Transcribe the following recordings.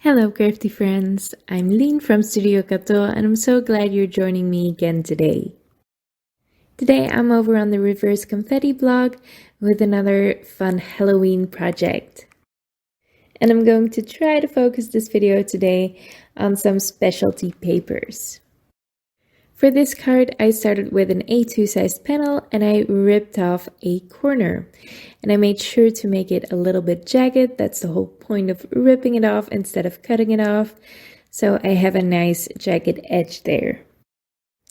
Hello crafty friends, I'm Lien from Studio Kato and I'm so glad you're joining me again today. Today I'm over on the Reverse Confetti blog with another fun Halloween project. And I'm going to try to focus this video today on some specialty papers. For this card, I started with an A2 sized panel and I ripped off a corner. And I made sure to make it a little bit jagged. That's the whole point of ripping it off instead of cutting it off. So I have a nice jagged edge there.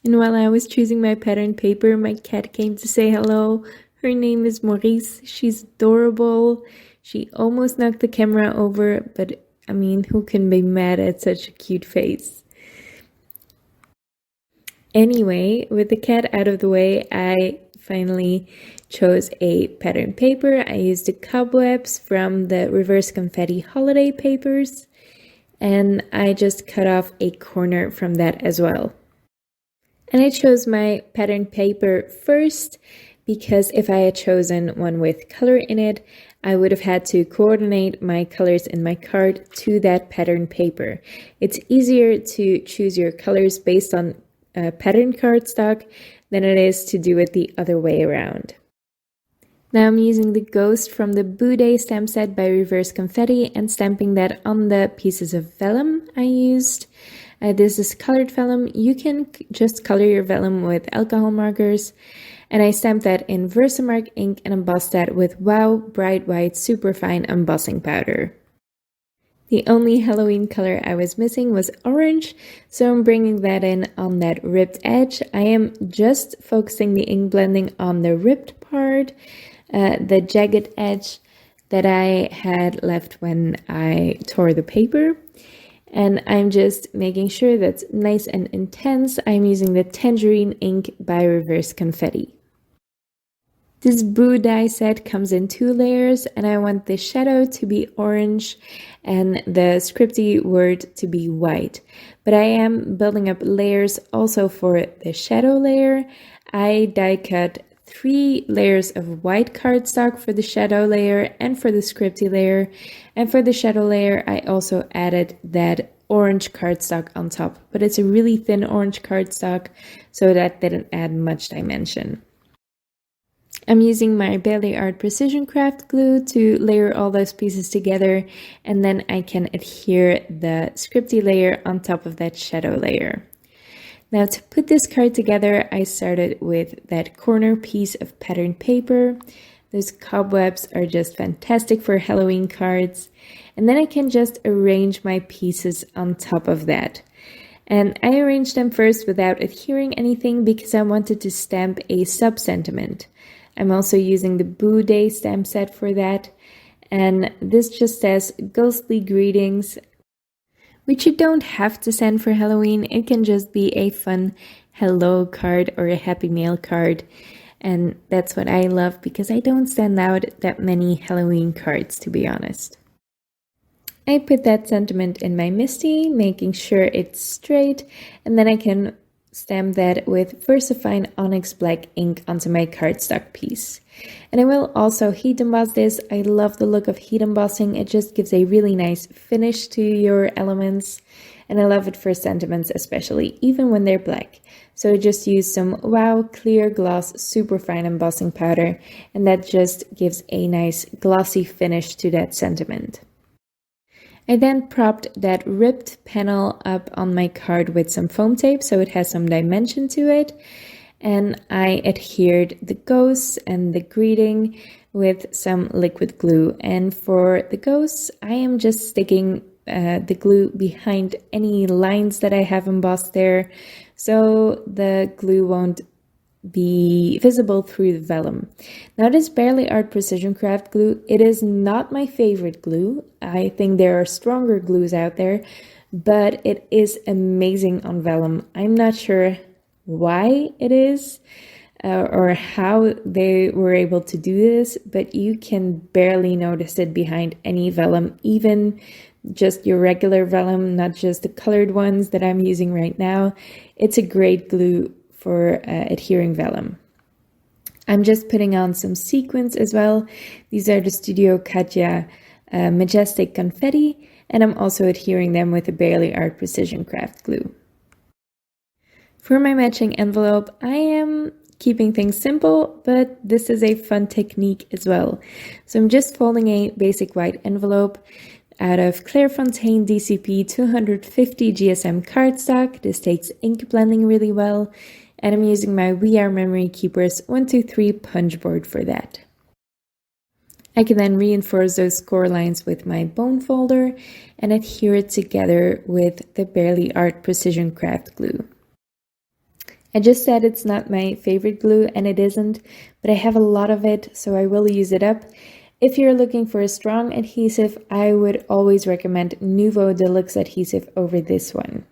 And while I was choosing my pattern paper, my cat came to say hello. Her name is Maurice. She's adorable. She almost knocked the camera over, but I mean, who can be mad at such a cute face? Anyway, with the cat out of the way, I finally chose a pattern paper. I used the cobwebs from the Reverse Confetti holiday papers, and I just cut off a corner from that as well. And I chose my pattern paper first because if I had chosen one with color in it, I would have had to coordinate my colors in my card to that pattern paper. It's easier to choose your colors based on pattern cardstock than it is to do it the other way around. Now I'm using the ghost from the Boo Day stamp set by Reverse Confetti and stamping that on the pieces of vellum I used. This is colored vellum. You can just color your vellum with alcohol markers. And I stamped that in Versamark ink and embossed that with Wow Bright White Superfine embossing powder. The only Halloween color I was missing was orange, so I'm bringing that in on that ripped edge. I am just focusing the ink blending on the ripped part, the jagged edge that I had left when I tore the paper. And I'm just making sure that's nice and intense. I'm using the Tangerine ink by Reverse Confetti. This Boo die set comes in 2 layers and I want the shadow to be orange and the scripty word to be white. But I am building up layers also for the shadow layer. I die cut 3 layers of white cardstock for the shadow layer and for the scripty layer. And for the shadow layer, I also added that orange cardstock on top. But it's a really thin orange cardstock, so that didn't add much dimension. I'm using my Bailey Art Precision Craft glue to layer all those pieces together, and then I can adhere the scripty layer on top of that shadow layer. Now to put this card together, I started with that corner piece of pattern paper. Those cobwebs are just fantastic for Halloween cards. And then I can just arrange my pieces on top of that. And I arranged them first without adhering anything because I wanted to stamp a sub-sentiment. I'm also using the Boo Day stamp set for that. And this just says ghostly greetings, which you don't have to send for Halloween. It can just be a fun hello card or a happy mail card. And that's what I love because I don't send out that many Halloween cards, to be honest. I put that sentiment in my MISTI, making sure it's straight, and then I can stamp that with VersaFine Onyx Black ink onto my cardstock piece. And I will also heat emboss this. I love the look of heat embossing. It just gives a really nice finish to your elements. And I love it for sentiments especially, even when they're black. So I just use some Wow Clear Gloss Superfine embossing powder, and that just gives a nice glossy finish to that sentiment. I then propped that ripped panel up on my card with some foam tape so it has some dimension to it. And I adhered the ghosts and the greeting with some liquid glue. And for the ghosts, I am just sticking the glue behind any lines that I have embossed there, so the glue won't be visible through the vellum. Now this Bailey Art Precision Craft glue, it is not my favorite glue. I think there are stronger glues out there, but it is amazing on vellum. I'm not sure why it is or how they were able to do this, but you can barely notice it behind any vellum, even just your regular vellum, not just the colored ones that I'm using right now. It's a great glue for adhering vellum. I'm just putting on some sequins as well. These are the Studio Katia Majestic confetti, and I'm also adhering them with a Barely Art Precision Craft glue. For my matching envelope, I am keeping things simple, but this is a fun technique as well. So I'm just folding a basic white envelope out of Clairefontaine DCP 250 GSM cardstock. This takes ink blending really well, and I'm using my We Are Memory Keepers 123 punch board for that. I can then reinforce those score lines with my bone folder and adhere it together with the Barely Art Precision Craft glue. I just said it's not my favorite glue, and it isn't, but I have a lot of it, so I will use it up. If you're looking for a strong adhesive, I would always recommend Nuvo Deluxe adhesive over this one.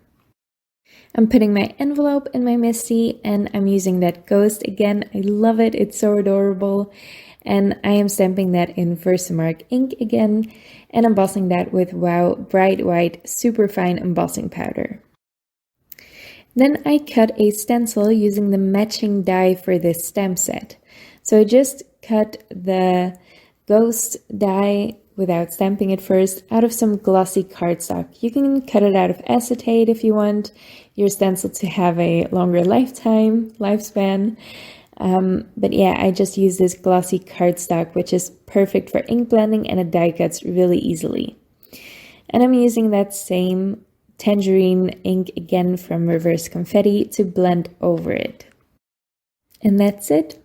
I'm putting my envelope in my Misty, and I'm using that ghost again. I love it, it's so adorable. And I am stamping that in Versamark ink again, and embossing that with Wow Bright White Superfine Embossing Powder. Then I cut a stencil using the matching die for this stamp set. So I just cut the ghost die without stamping it first out of some glossy cardstock. You can cut it out of acetate if you want your stencil to have a longer lifespan. But yeah, I just use this glossy cardstock, which is perfect for ink blending, and it die cuts really easily. And I'm using that same Tangerine ink again from Reverse Confetti to blend over it. And that's it.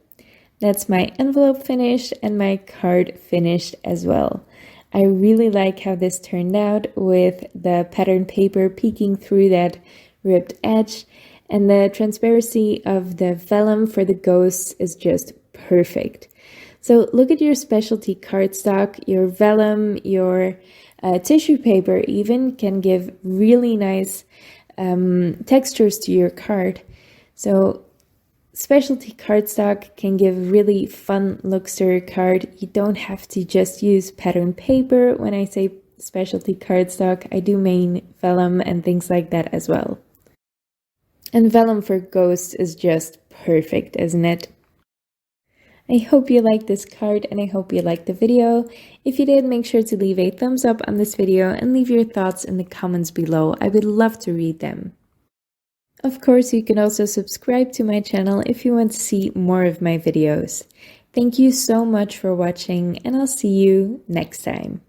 That's my envelope finished and my card finished as well. I really like how this turned out with the pattern paper peeking through that ripped edge, and the transparency of the vellum for the ghosts is just perfect. So look at your specialty cardstock, your vellum, your tissue paper even can give really nice textures to your card. So specialty cardstock can give really fun looks to your card. You don't have to just use pattern paper. When I say specialty cardstock, I do mean vellum and things like that as well. And vellum for ghosts is just perfect, isn't it? I hope you liked this card, and I hope you liked the video. If you did, make sure to leave a thumbs up on this video and leave your thoughts in the comments below. I would love to read them. Of course, you can also subscribe to my channel if you want to see more of my videos. Thank you so much for watching, and I'll see you next time.